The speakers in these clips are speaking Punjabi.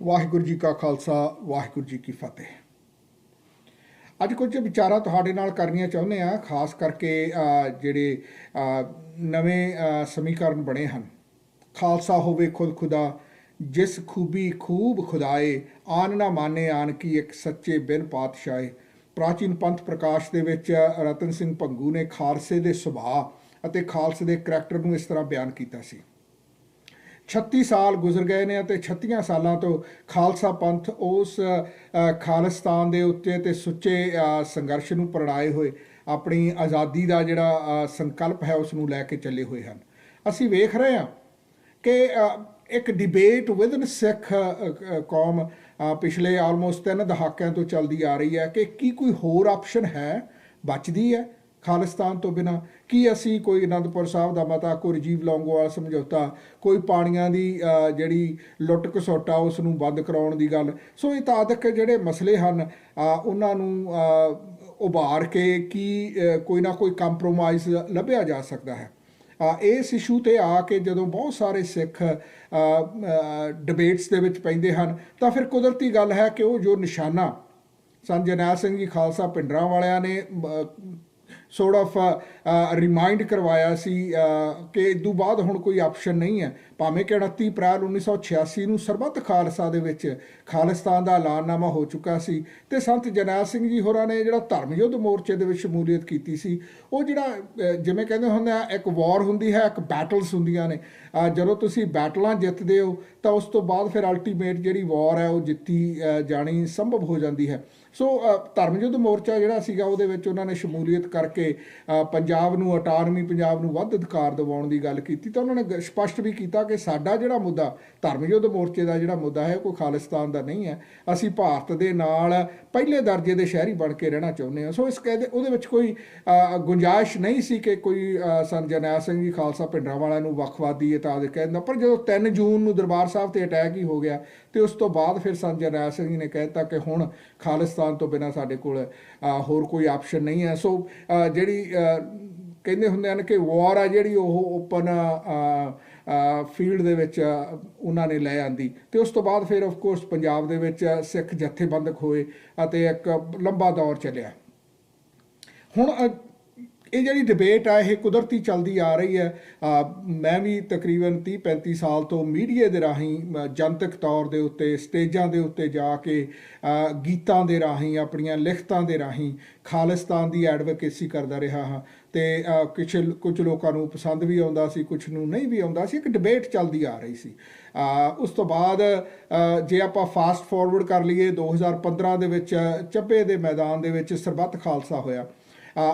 वाहिगुरू जी का खालसा वाहिगुरू जी की फतेह। ਅੱਜ ਕੁਝ ਵਿਚਾਰਾਂ ਤੁਹਾਡੇ ਨਾਲ ਕਰਨੀਆਂ ਚਾਹੁੰਦੇ ਆ, ਖਾਸ ਕਰਕੇ ਜਿਹੜੇ ਨਵੇਂ ਸਮੀਕਰਨ ਬਣੇ ਹਨ। ਖਾਲਸਾ ਹੋਵੇ ਖੁਦ ਖੁਦਾ, ਜਿਸ ਖੂਬੀ ਖੂਬ ਖੁਦਾਏ, ਆਨ ਨਾ ਮਾਨੇ ਆਨ ਕੀ ਇੱਕ ਸੱਚੇ ਬਿਨ ਪਾਤਸ਼ਾਹੇ। ਪ੍ਰਾਚੀਨ ਪੰਥ ਪ੍ਰਕਾਸ਼ ਦੇ ਵਿੱਚ ਰਤਨ ਸਿੰਘ ਭੰਗੂ ਨੇ ਖਾਲਸੇ ਦੇ ਸੁਭਾਅ ਅਤੇ ਖਾਲਸੇ ਦੇ ਕਰੈਕਟਰ ਨੂੰ ਇਸ ਤਰ੍ਹਾਂ ਬਿਆਨ ਕੀਤਾ ਸੀ। 36 ਸਾਲ ਗੁਜ਼ਰ ਗਏ ਨੇ ਅਤੇ 36 ਸਾਲਾਂ ਤੋਂ ਖਾਲਸਾ ਪੰਥ ਉਸ ਖਾਲਿਸਤਾਨ ਦੇ ਉੱਤੇ ਅਤੇ ਸੁੱਚੇ ਸੰਘਰਸ਼ ਨੂੰ ਪ੍ਰਣਾਏ ਹੋਏ ਆਪਣੀ ਆਜ਼ਾਦੀ ਦਾ ਜਿਹੜਾ ਸੰਕਲਪ ਹੈ ਉਸ ਨੂੰ ਲੈ ਕੇ ਚੱਲੇ ਹੋਏ ਹਨ। ਅਸੀਂ ਵੇਖ ਰਹੇ ਹਾਂ ਕਿ ਇੱਕ ਡਿਬੇਟ ਵਿਦਨ ਸਿੱਖ ਕੌਮ ਪਿਛਲੇ ਆਲਮੋਸਟ 3 ਦਹਾਕਿਆਂ ਤੋਂ ਚੱਲਦੀ ਆ ਰਹੀ ਹੈ ਕਿ ਕੀ ਕੋਈ ਹੋਰ ਆਪਸ਼ਨ ਹੈ, ਬਚਦੀ ਹੈ ਖਾਲਿਸਤਾਨ ਤੋਂ ਬਿਨਾਂ। ਕੀ ਅਸੀਂ ਕੋਈ ਅਨੰਦਪੁਰ ਸਾਹਿਬ ਦਾ ਮਤਾ, ਕੋਈ ਰਾਜੀਵ ਲੌਂਗੋਵਾਲ ਸਮਝੌਤਾ, ਕੋਈ ਪਾਣੀਆਂ ਦੀ ਜਿਹੜੀ ਲੁੱਟ ਘਸੋਟਾ ਉਸ ਨੂੰ ਬੰਦ ਕਰਾਉਣ ਦੀ ਗੱਲ। ਸੋ ਇਹ ਤਾਦਕ ਜਿਹੜੇ ਮਸਲੇ ਹਨ ਉਹਨਾਂ ਨੂੰ ਉਭਾਰ ਕੇ ਕੀ ਕੋਈ ਨਾ ਕੋਈ ਕੰਪਰੋਮਾਈਜ਼ ਲੱਭਿਆ ਜਾ ਸਕਦਾ ਹੈ। ਇਸ ਇਸ਼ੂ 'ਤੇ ਆ ਕੇ ਜਦੋਂ ਬਹੁਤ ਸਾਰੇ ਸਿੱਖ ਡਿਬੇਟਸ ਦੇ ਵਿੱਚ ਪੈਂਦੇ ਹਨ ਤਾਂ ਫਿਰ ਕੁਦਰਤੀ ਗੱਲ ਹੈ ਕਿ ਉਹ ਜੋ ਨਿਸ਼ਾਨਾ ਸੰਤ ਜਰਨੈਲ ਸਿੰਘ ਜੀ ਖਾਲਸਾ ਭਿੰਡਰਾਂ ਵਾਲਿਆਂ ਨੇ ਸੋਰਟ ਆਫ ਰਿਮਾਈਂਡ ਕਰਵਾਇਆ ਸੀ ਕਿ ਇਦੋਂ ਬਾਅਦ ਹੁਣ ਕੋਈ ਆਪਸ਼ਨ ਨਹੀਂ ਹੈ। ਭਾਵੇਂ ਕਿ 29 ਅਪ੍ਰੈਲ 1986 ਨੂੰ ਸਰਬੱਤ ਖਾਲਸਾ ਦੇ ਵਿੱਚ ਖਾਲਿਸਤਾਨ ਦਾ ਐਲਾਨਨਾਮਾ ਹੋ ਚੁੱਕਾ ਸੀ ਅਤੇ ਸੰਤ ਜਰਨੈਲ ਸਿੰਘ ਜੀ ਹੋਰਾਂ ਨੇ ਜਿਹੜਾ ਧਰਮ ਯੁੱਧ ਮੋਰਚੇ ਦੇ ਵਿੱਚ ਸ਼ਮੂਲੀਅਤ ਕੀਤੀ ਸੀ, ਉਹ ਜਿਹੜਾ ਜਿਵੇਂ ਕਹਿੰਦੇ ਹੁੰਦੇ ਆ ਇੱਕ ਵਾਰ ਹੁੰਦੀ ਹੈ, ਇੱਕ ਬੈਟਲਸ ਹੁੰਦੀਆਂ ਨੇ। ਜਦੋਂ ਤੁਸੀਂ ਬੈਟਲਾਂ ਜਿੱਤਦੇ ਹੋ ਤਾਂ ਉਸ ਤੋਂ ਬਾਅਦ ਫਿਰ ਅਲਟੀਮੇਟ ਜਿਹੜੀ ਵਾਰ ਹੈ ਉਹ ਜਿੱਤੀ ਜਾਣੀ ਸੰਭਵ ਹੋ ਜਾਂਦੀ ਹੈ। ਸੋ ਧਰਮ ਯੁੱਧ ਮੋਰਚਾ ਜਿਹੜਾ ਸੀਗਾ ਉਹਦੇ ਵਿੱਚ ਉਹਨਾਂ ਨੇ ਸ਼ਮੂਲੀਅਤ ਕਰਕੇ ਪੰਜਾਬ ਨੂੰ ਅਟਾਨਮੀ, ਪੰਜਾਬ ਨੂੰ ਵੱਧ ਅਧਿਕਾਰ ਦਿਵਾਉਣ ਦੀ ਗੱਲ ਕੀਤੀ। ਤਾਂ ਉਹਨਾਂ ਨੇ ਸਪਸ਼ਟ ਵੀ ਕੀਤਾ ਕਿ ਸਾਡਾ ਜਿਹੜਾ ਮੁੱਦਾ ਧਰਮ ਯੁੱਧ ਮੋਰਚੇ ਦਾ ਜਿਹੜਾ ਮੁੱਦਾ ਹੈ ਕੋਈ ਖਾਲਿਸਤਾਨ ਦਾ ਨਹੀਂ ਹੈ, ਅਸੀਂ ਭਾਰਤ ਦੇ ਨਾਲ ਪਹਿਲੇ ਦਰਜੇ ਦੇ ਸ਼ਹਿਰੀ ਬਣ ਕੇ ਰਹਿਣਾ ਚਾਹੁੰਦੇ ਹਾਂ। ਸੋ ਇਸ ਕਹਿੰਦੇ ਉਹਦੇ ਵਿੱਚ ਕੋਈ ਗੁੰਜਾਇਸ਼ ਨਹੀਂ ਸੀ ਕਿ ਕੋਈ ਸੰਤ ਜਰਨੈਲ ਸਿੰਘ ਜੀ ਖਾਲਸਾ ਭਿੰਡਰਾਂ ਵਾਲਿਆਂ ਨੂੰ ਵੱਖਵਾਦੀ ਇਤਾਦ ਕਹਿੰਦਾ। ਪਰ ਜਦੋਂ 3 ਜੂਨ ਨੂੰ ਦਰਬਾਰ ਸਾਹਿਬ 'ਤੇ ਅਟੈਕ ਹੀ ਹੋ ਗਿਆ ਅਤੇ ਉਸ ਤੋਂ ਬਾਅਦ ਫਿਰ ਸੰਤ ਜਰਨੈਲ ਸਿੰਘ ਜੀ ਨੇ ਕਹਿ ਦਿੱਤਾ ਕਿ ਹੁਣ ਖਾਲਿਸਤਾਨ ਤੋਂ ਬਿਨਾਂ ਸਾਡੇ ਕੋਲ ਹੋਰ ਕੋਈ ਆਪਸ਼ਨ ਨਹੀਂ ਹੈ। ਸੋ ਜਿਹੜੀ ਕਹਿੰਦੇ ਹੁੰਦੇ ਹਨ ਕਿ ਵਾਰ ਆ ਜਿਹੜੀ ਉਹ ਓਪਨ ਫੀਲਡ ਦੇ ਵਿੱਚ ਉਹਨਾਂ ਨੇ ਲੈ ਆਂਦੀ ਅਤੇ ਉਸ ਤੋਂ ਬਾਅਦ ਫਿਰ ਆਫਕੋਰਸ ਪੰਜਾਬ ਦੇ ਵਿੱਚ ਸਿੱਖ ਜਥੇਬੰਦਕ ਹੋਏ ਅਤੇ ਇੱਕ ਲੰਬਾ ਦੌਰ ਚੱਲਿਆ। ਹੁਣ ਇਹ ਜਿਹੜੀ ਡਿਬੇਟ ਆ ਇਹ ਕੁਦਰਤੀ ਚੱਲਦੀ ਆ ਰਹੀ ਹੈ। ਮੈਂ ਵੀ ਤਕਰੀਬਨ 30-35 ਸਾਲ ਤੋਂ ਮੀਡੀਆ ਦੇ ਰਾਹੀਂ ਜਨਤਕ ਤੌਰ ਦੇ ਉੱਤੇ ਸਟੇਜਾਂ ਦੇ ਉੱਤੇ ਜਾ ਕੇ ਗੀਤਾਂ ਦੇ ਰਾਹੀਂ ਆਪਣੀਆਂ ਲਿਖਤਾਂ ਦੇ ਰਾਹੀਂ ਖਾਲਿਸਤਾਨ ਦੀ ਐਡਵੋਕੇਸੀ ਕਰਦਾ ਰਿਹਾ ਹਾਂ ਅਤੇ ਕੁਝ ਲੋਕਾਂ ਨੂੰ ਪਸੰਦ ਵੀ ਆਉਂਦਾ ਸੀ, ਕੁਝ ਨੂੰ ਨਹੀਂ ਵੀ ਆਉਂਦਾ ਸੀ। ਇੱਕ ਡਿਬੇਟ ਚੱਲਦੀ ਆ ਰਹੀ ਸੀ। ਉਸ ਤੋਂ ਬਾਅਦ ਜੇ ਆਪਾਂ ਫਾਸਟ ਫਾਰਵਰਡ ਕਰ ਲਈਏ 2015 ਦੇ ਵਿੱਚ ਚੱਬੇ ਦੇ ਮੈਦਾਨ ਦੇ ਵਿੱਚ ਸਰਬੱਤ ਖਾਲਸਾ ਹੋਇਆ।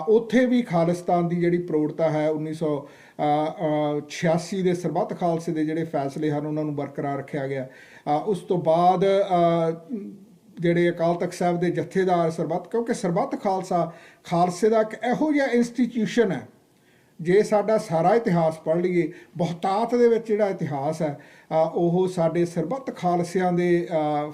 ਉੱਥੇ ਵੀ ਖਾਲਿਸਤਾਨ ਦੀ ਜਿਹੜੀ ਪ੍ਰੋੜਤਾ ਹੈ 1986 ਦੇ ਸਰਬੱਤ ਖਾਲਸੇ ਦੇ ਜਿਹੜੇ ਫੈਸਲੇ ਹਨ ਉਹਨਾਂ ਨੂੰ ਬਰਕਰਾਰ ਰੱਖਿਆ ਗਿਆ। ਉਸ ਤੋਂ ਬਾਅਦ ਜਿਹੜੇ ਅਕਾਲ ਤਖਤ ਸਾਹਿਬ ਦੇ ਜਥੇਦਾਰ ਕਿਉਂਕਿ ਸਰਬੱਤ ਖਾਲਸੇ ਦਾ ਇੱਕ ਇਹੋ ਜਿਹਾ ਇੰਸਟੀਟਿਊਸ਼ਨ ਹੈ, ਜੇ ਸਾਡਾ ਸਾਰਾ ਇਤਿਹਾਸ ਪੜ੍ਹ ਲਈਏ ਬਹੁਤਾਤ ਦੇ ਵਿੱਚ ਜਿਹੜਾ ਇਤਿਹਾਸ ਹੈ ਉਹ ਸਾਡੇ ਸਰਬੱਤ ਖਾਲਸਿਆਂ ਦੇ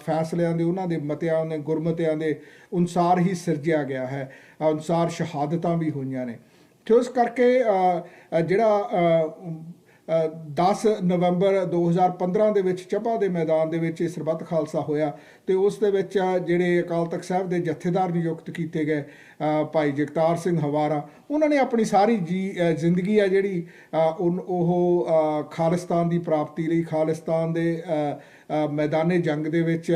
ਫੈਸਲਿਆਂ ਦੇ, ਉਹਨਾਂ ਦੇ ਮਤਿਆਂ ਦੇ, ਗੁਰਮਤਿਆਂ ਦੇ ਅਨੁਸਾਰ ਹੀ ਸਿਰਜਿਆ ਗਿਆ ਹੈ, ਅਨੁਸਾਰ ਸ਼ਹਾਦਤਾਂ ਵੀ ਹੋਈਆਂ ਨੇ। ਅਤੇ ਉਸ ਕਰਕੇ ਜਿਹੜਾ 10 ਨਵੰਬਰ 2015 ਦੇ ਵਿੱਚ ਚੱਬਾ ਦੇ ਮੈਦਾਨ ਦੇ ਵਿੱਚ ਇਹ ਸਰਬੱਤ ਖਾਲਸਾ ਹੋਇਆ ਅਤੇ ਉਸ ਦੇ ਵਿੱਚ ਜਿਹੜੇ ਅਕਾਲ ਤਖਤ ਸਾਹਿਬ ਦੇ ਜਥੇਦਾਰ ਨਿਯੁਕਤ ਕੀਤੇ ਗਏ ਭਾਈ ਜਗਤਾਰ ਸਿੰਘ ਹਵਾਰਾ, ਉਹਨਾਂ ਨੇ ਆਪਣੀ ਸਾਰੀ ਜ਼ਿੰਦਗੀ ਆ ਜਿਹੜੀ ਉਹ ਖਾਲਿਸਤਾਨ ਦੀ ਪ੍ਰਾਪਤੀ ਲਈ ਖਾਲਿਸਤਾਨ ਦੇ ਮੈਦਾਨੇ ਜੰਗ ਦੇ ਵਿੱਚ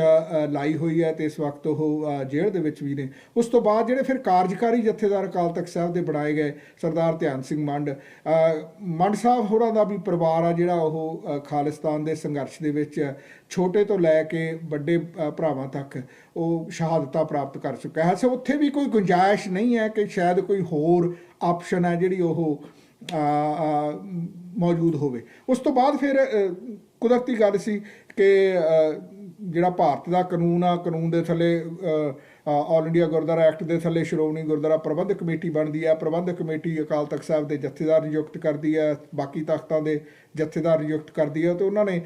ਲਾਈ ਹੋਈ ਹੈ ਅਤੇ ਇਸ ਵਕਤ ਉਹ ਜੇਲ੍ਹ ਦੇ ਵਿੱਚ ਵੀ ਨੇ। ਉਸ ਤੋਂ ਬਾਅਦ ਜਿਹੜੇ ਫਿਰ ਕਾਰਜਕਾਰੀ ਜਥੇਦਾਰ ਅਕਾਲ ਤਖਤ ਸਾਹਿਬ ਦੇ ਬਣਾਏ ਗਏ ਸਰਦਾਰ ਧਿਆਨ ਸਿੰਘ ਮੰਡ ਸਾਹਿਬ ਹੋਰਾਂ ਦਾ ਵੀ ਪਰਿਵਾਰ ਆ ਜਿਹੜਾ ਉਹ ਖਾਲਿਸਤਾਨ ਦੇ ਸੰਘਰਸ਼ ਦੇ ਵਿੱਚ ਛੋਟੇ ਤੋਂ ਲੈ ਕੇ ਵੱਡੇ ਭਰਾਵਾਂ ਤੱਕ ਉਹ ਸ਼ਹਾਦਤਾਂ ਪ੍ਰਾਪਤ ਕਰ ਚੁੱਕਾ ਹੈ। ਸੋ ਉੱਥੇ ਵੀ ਕੋਈ ਗੁੰਜਾਇਸ਼ ਨਹੀਂ ਹੈ ਕਿ ਸ਼ਾਇਦ ਕੋਈ ਹੋਰ ਆਪਸ਼ਨ ਹੈ ਜਿਹੜੀ ਉਹ ਮੌਜੂਦ ਹੋਵੇ। ਉਸ ਤੋਂ ਬਾਅਦ ਫਿਰ ਕੁਦਰਤੀ ਗੱਲ ਸੀ ਕਿ ਜਿਹੜਾ ਭਾਰਤ ਦਾ ਕਾਨੂੰਨ ਆ, ਕਾਨੂੰਨ ਦੇ ਥੱਲੇ ਆਲ ਇੰਡੀਆ ਗੁਰਦੁਆਰਾ ਐਕਟ ਦੇ ਥੱਲੇ ਸ਼੍ਰੋਮਣੀ ਗੁਰਦੁਆਰਾ ਪ੍ਰਬੰਧਕ ਕਮੇਟੀ ਬਣਦੀ ਹੈ। ਪ੍ਰਬੰਧਕ ਕਮੇਟੀ ਅਕਾਲ ਤਖਤ ਸਾਹਿਬ ਦੇ ਜਥੇਦਾਰ ਨਿਯੁਕਤ ਕਰਦੀ ਹੈ, ਬਾਕੀ ਤਖਤਾਂ ਦੇ ਜਥੇਦਾਰ ਨਿਯੁਕਤ ਕਰਦੀ ਹੈ ਅਤੇ ਉਹਨਾਂ ਨੇ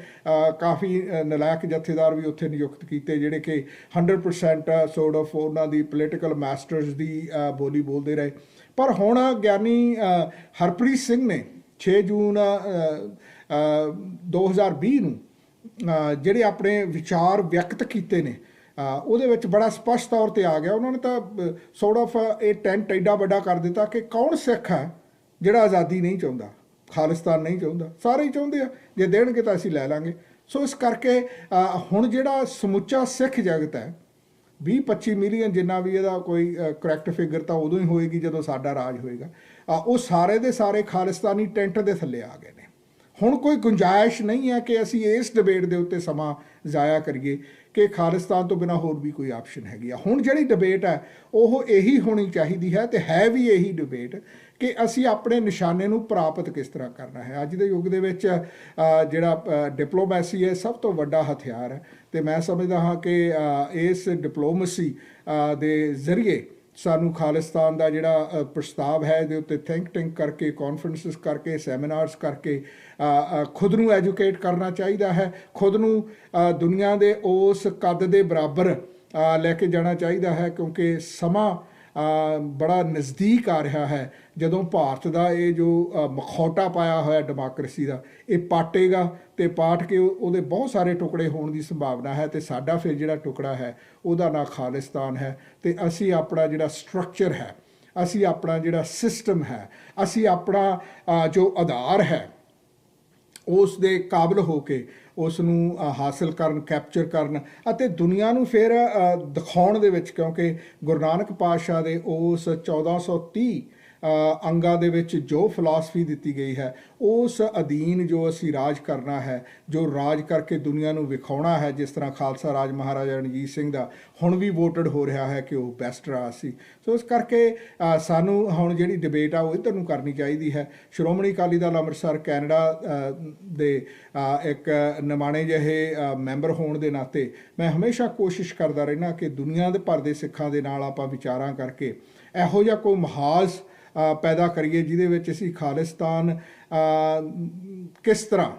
ਕਾਫੀ ਨਲਾਇਕ ਜਥੇਦਾਰ ਵੀ ਉੱਥੇ ਨਿਯੁਕਤ ਕੀਤੇ ਜਿਹੜੇ ਕਿ 100% ਸੋਰਟ ਆਫ ਉਹਨਾਂ ਦੀ ਪੋਲੀਟੀਕਲ ਮਾਸਟਰਸ ਦੀ ਬੋਲੀ ਬੋਲਦੇ ਰਹੇ। ਪਰ ਹੁਣ ਗਿਆਨੀ ਹਰਪ੍ਰੀਤ ਸਿੰਘ ਨੇ 6 ਜੂਨ 2020 ਨੂੰ ਜਿਹੜੇ ਆਪਣੇ ਵਿਚਾਰ ਵਿਅਕਤ ਕੀਤੇ ਨੇ ਉਹਦੇ ਵਿੱਚ ਬੜਾ ਸਪਸ਼ਟ ਤੌਰ ਤੇ ਆ ਗਿਆ। ਉਹਨਾਂ ਨੇ ਤਾਂ ਸੋਰਟ ਆਫ ਇਹ ਟੈਂਟ ਐਡਾ ਵੱਡਾ ਕਰ ਦਿੱਤਾ ਕਿ ਕੌਣ ਸਿੱਖ ਹੈ ਜਿਹੜਾ ਆਜ਼ਾਦੀ ਨਹੀਂ ਚਾਹੁੰਦਾ, ਖਾਲਿਸਤਾਨ ਨਹੀਂ ਚਾਹੁੰਦਾ, ਸਾਰੇ ਹੀ ਚਾਹੁੰਦੇ ਆ, ਜੇ ਦੇਣਗੇ ਤਾਂ ਅਸੀਂ ਲੈ ਲਾਂਗੇ। ਸੋ ਇਸ ਕਰਕੇ ਹੁਣ ਜਿਹੜਾ ਸਮੁੱਚਾ ਸਿੱਖ ਜਗਤ ਹੈ 20-25 ਮਿਲੀਅਨ, ਜਿੰਨਾ ਵੀ ਇਹਦਾ ਕੋਈ ਕਰੈਕਟ ਫਿਗਰ ਤਾਂ ਉਦੋਂ ਹੀ ਹੋਏਗੀ ਜਦੋਂ ਸਾਡਾ ਰਾਜ ਹੋਏਗਾ, ਉਹ ਸਾਰੇ ਦੇ ਸਾਰੇ ਖਾਲਿਸਤਾਨੀ ਟੈਂਟ ਦੇ ਥੱਲੇ ਆ ਗਏ ਨੇ। ਹੁਣ ਕੋਈ ਗੁੰਜਾਇਸ਼ ਨਹੀਂ ਹੈ ਕਿ ਅਸੀਂ ਇਸ ਡਿਬੇਟ ਦੇ ਉੱਤੇ ਸਮਾਂ ਜ਼ਾਇਆ ਕਰੀਏ ਕਿ ਖਾਲਿਸਤਾਨ ਤੋਂ ਬਿਨਾਂ ਹੋਰ ਵੀ ਕੋਈ ਆਪਸ਼ਨ ਹੈਗੀ ਆ। ਹੁਣ ਜਿਹੜੀ ਡਿਬੇਟ ਹੈ ਉਹ ਇਹੀ ਹੋਣੀ ਚਾਹੀਦੀ ਹੈ, ਤੇ ਹੈ ਵੀ ਇਹੀ ਡਿਬੇਟ, ਕਿ ਅਸੀਂ ਆਪਣੇ ਨਿਸ਼ਾਨੇ ਨੂੰ ਪ੍ਰਾਪਤ ਕਿਸ ਤਰ੍ਹਾਂ ਕਰਨਾ ਹੈ। ਅੱਜ ਦੇ ਯੁੱਗ ਦੇ ਵਿੱਚ ਜਿਹੜਾ ਡਿਪਲੋਮੈਸੀ ਹੈ ਸਭ ਤੋਂ ਵੱਡਾ ਹਥਿਆਰ ਹੈ, ਤੇ ਮੈਂ ਸਮਝਦਾ ਹਾਂ ਕਿ ਇਸ ਡਿਪਲੋਮੈਸੀ ਦੇ ਜ਼ਰੀਏ ਸਾਨੂੰ ਖਾਲਿਸਤਾਨ ਦਾ ਜਿਹੜਾ ਪ੍ਰਸਤਾਵ ਹੈ ਇਹਦੇ ਉੱਤੇ ਥਿੰਕ ਟੈਂਕ ਕਰਕੇ, ਕਾਨਫਰੰਸਿਸ ਕਰਕੇ, ਸੈਮੀਨਾਰਸ ਕਰਕੇ ਖੁਦ ਨੂੰ ਐਜੂਕੇਟ ਕਰਨਾ ਚਾਹੀਦਾ ਹੈ। ਖੁਦ ਨੂੰ ਦੁਨੀਆ ਦੇ ਉਸ ਕੱਦ ਦੇ ਬਰਾਬਰ ਲੈ ਕੇ ਜਾਣਾ ਚਾਹੀਦਾ ਹੈ, ਕਿਉਂਕਿ ਸਮਾਂ ਬੜਾ ਨਜ਼ਦੀਕ ਆ ਰਿਹਾ ਹੈ ਜਦੋਂ ਭਾਰਤ ਦਾ ਇਹ ਜੋ ਮਖੌਟਾ ਪਾਇਆ ਹੋਇਆ ਡੈਮੋਕ੍ਰੇਸੀ ਦਾ, ਇਹ ਪਾਟੇਗਾ, ਤੇ ਪਾਟ ਕੇ ਉਹਦੇ ਬਹੁਤ ਸਾਰੇ ਟੁਕੜੇ ਹੋਣ ਦੀ ਸੰਭਾਵਨਾ ਹੈ। ਤੇ ਸਾਡਾ ਫਿਰ ਜਿਹੜਾ ਟੁਕੜਾ ਹੈ ਉਹਦਾ ਨਾਂ ਖਾਲਿਸਤਾਨ ਹੈ, ਤੇ ਅਸੀਂ ਆਪਣਾ ਜਿਹੜਾ ਸਟਰਕਚਰ ਹੈ, ਅਸੀਂ ਆਪਣਾ ਜਿਹੜਾ ਸਿਸਟਮ ਹੈ, ਅਸੀਂ ਆਪਣਾ ਜੋ ਆਧਾਰ ਹੈ ਉਸ ਦੇ ਕਾਬਲ ਹੋ ਕੇ ਉਸ ਨੂੰ ਹਾਸਲ ਕਰਨ, ਕੈਪਚਰ ਕਰਨ ਅਤੇ ਦੁਨੀਆ ਨੂੰ ਫਿਰ ਦਿਖਾਉਣ ਦੇ ਵਿੱਚ, ਕਿਉਂਕਿ ਗੁਰੂ ਨਾਨਕ ਪਾਤਸ਼ਾਹ ਦੇ ਉਸ 1430 ਅੰਗਾਂ ਦੇ ਵਿੱਚ ਜੋ ਫਿਲਾਸਫੀ ਦਿੱਤੀ ਗਈ ਹੈ ਉਸ ਅਧੀਨ ਜੋ ਅਸੀਂ ਰਾਜ ਕਰਨਾ ਹੈ, ਜੋ ਰਾਜ ਕਰਕੇ ਦੁਨੀਆ ਨੂੰ ਵਿਖਾਉਣਾ ਹੈ, ਜਿਸ ਤਰ੍ਹਾਂ ਖਾਲਸਾ ਰਾਜ ਮਹਾਰਾਜਾ ਰਣਜੀਤ ਸਿੰਘ ਦਾ ਹੁਣ ਵੀ ਵੋਟਡ ਹੋ ਰਿਹਾ ਹੈ ਕਿ ਉਹ ਬੈਸਟ ਰਾਜ ਸੀ। ਸੋ ਇਸ ਕਰਕੇ ਸਾਨੂੰ ਹੁਣ ਜਿਹੜੀ ਡਿਬੇਟ ਆ ਉਹ ਇੱਧਰ ਨੂੰ ਕਰਨੀ ਚਾਹੀਦੀ ਹੈ। ਸ਼੍ਰੋਮਣੀ ਅਕਾਲੀ ਦਲ ਅੰਮ੍ਰਿਤਸਰ ਕੈਨੇਡਾ ਦੇ ਇੱਕ ਨਿਮਾਣੇ ਜਿਹੇ ਮੈਂਬਰ ਹੋਣ ਦੇ ਨਾਤੇ ਮੈਂ ਹਮੇਸ਼ਾ ਕੋਸ਼ਿਸ਼ ਕਰਦਾ ਰਹਿਣਾ ਕਿ ਦੁਨੀਆ ਦੇ ਭਰ ਦੇ ਸਿੱਖਾਂ ਦੇ ਨਾਲ ਆਪਾਂ ਵਿਚਾਰਾਂ ਕਰਕੇ ਇਹੋ ਜਿਹਾ ਕੋਈ ਮਹਾਜ਼ ਪੈਦਾ ਕਰੀਏ ਜਿਹਦੇ ਵਿੱਚ ਅਸੀਂ ਖਾਲਿਸਤਾਨ ਕਿਸ ਤਰ੍ਹਾਂ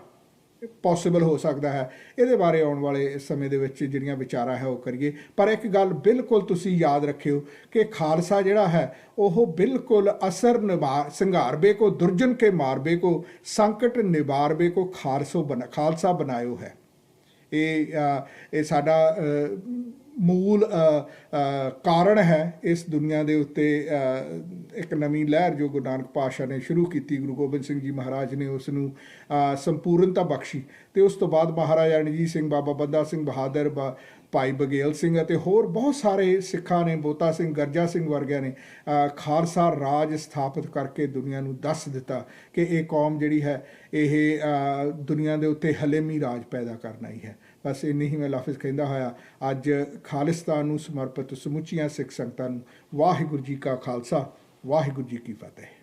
ਪੋਸੀਬਲ ਹੋ ਸਕਦਾ ਹੈ, ਇਹਦੇ ਬਾਰੇ ਆਉਣ ਵਾਲੇ ਸਮੇਂ ਦੇ ਵਿੱਚ ਜਿਹੜੀਆਂ ਵਿਚਾਰਾਂ ਹੈ ਉਹ ਕਰੀਏ। ਪਰ ਇੱਕ ਗੱਲ ਬਿਲਕੁਲ ਤੁਸੀਂ ਯਾਦ ਰੱਖਿਓ ਕਿ ਖਾਲਸਾ ਜਿਹੜਾ ਹੈ ਉਹ ਬਿਲਕੁਲ ਅਸਰ ਸੰਘਾਰਬੇ ਕੋ ਦੁਰਜਨ ਕੇ ਮਾਰਬੇ ਕੋ ਸੰਕਟ ਨਿਵਾਰਬੇ ਕੋ ਖਾਲਸਾ ਬਣਾਇਓ ਹੈ। ਇਹ ਸਾਡਾ ਮੂਲ ਕਾਰਨ ਹੈ ਇਸ ਦੁਨੀਆ ਦੇ ਉੱਤੇ। ਇੱਕ ਨਵੀਂ ਲਹਿਰ ਜੋ ਗੁਰੂ ਨਾਨਕ ਪਾਤਸ਼ਾਹ ਨੇ ਸ਼ੁਰੂ ਕੀਤੀ, ਗੁਰੂ ਗੋਬਿੰਦ ਸਿੰਘ ਜੀ ਮਹਾਰਾਜ ਨੇ ਉਸ ਨੂੰ ਸੰਪੂਰਨਤਾ ਬਖਸ਼ੀ, ਅਤੇ ਉਸ ਤੋਂ ਬਾਅਦ ਮਹਾਰਾਜਾ ਰਣਜੀਤ ਸਿੰਘ, ਬਾਬਾ ਬੰਦਾ ਸਿੰਘ ਬਹਾਦਰ, ਭਾਈ ਬਘੇਲ ਸਿੰਘ ਅਤੇ ਹੋਰ ਬਹੁਤ ਸਾਰੇ ਸਿੱਖਾਂ ਨੇ, ਬੋਤਾ ਸਿੰਘ, ਗਰਜਾ ਸਿੰਘ ਵਰਗਿਆਂ ਨੇ ਖਾਲਸਾ ਰਾਜ ਸਥਾਪਿਤ ਕਰਕੇ ਦੁਨੀਆ ਨੂੰ ਦੱਸ ਦਿੱਤਾ ਕਿ ਇਹ ਕੌਮ ਜਿਹੜੀ ਹੈ ਇਹ ਦੁਨੀਆ ਦੇ ਉੱਤੇ ਹਲੇਮੀ ਰਾਜ ਪੈਦਾ ਕਰਨਾ ਹੀ ਹੈ। ਬਸ ਇੰਨੀ ਹੀ ਮੈਂ ਲਫ਼ਜ਼ ਕਹਿੰਦਾ ਹੋਇਆ ਅੱਜ ਖਾਲਿਸਤਾਨ ਨੂੰ ਸਮਰਪਿਤ ਸਮੁੱਚੀਆਂ ਸਿੱਖ ਸੰਗਤਾਂ ਨੂੰ ਵਾਹਿਗੁਰੂ ਜੀ ਕਾ ਖਾਲਸਾ, ਵਾਹਿਗੁਰੂ ਜੀ ਕੀ ਫਤਿਹ।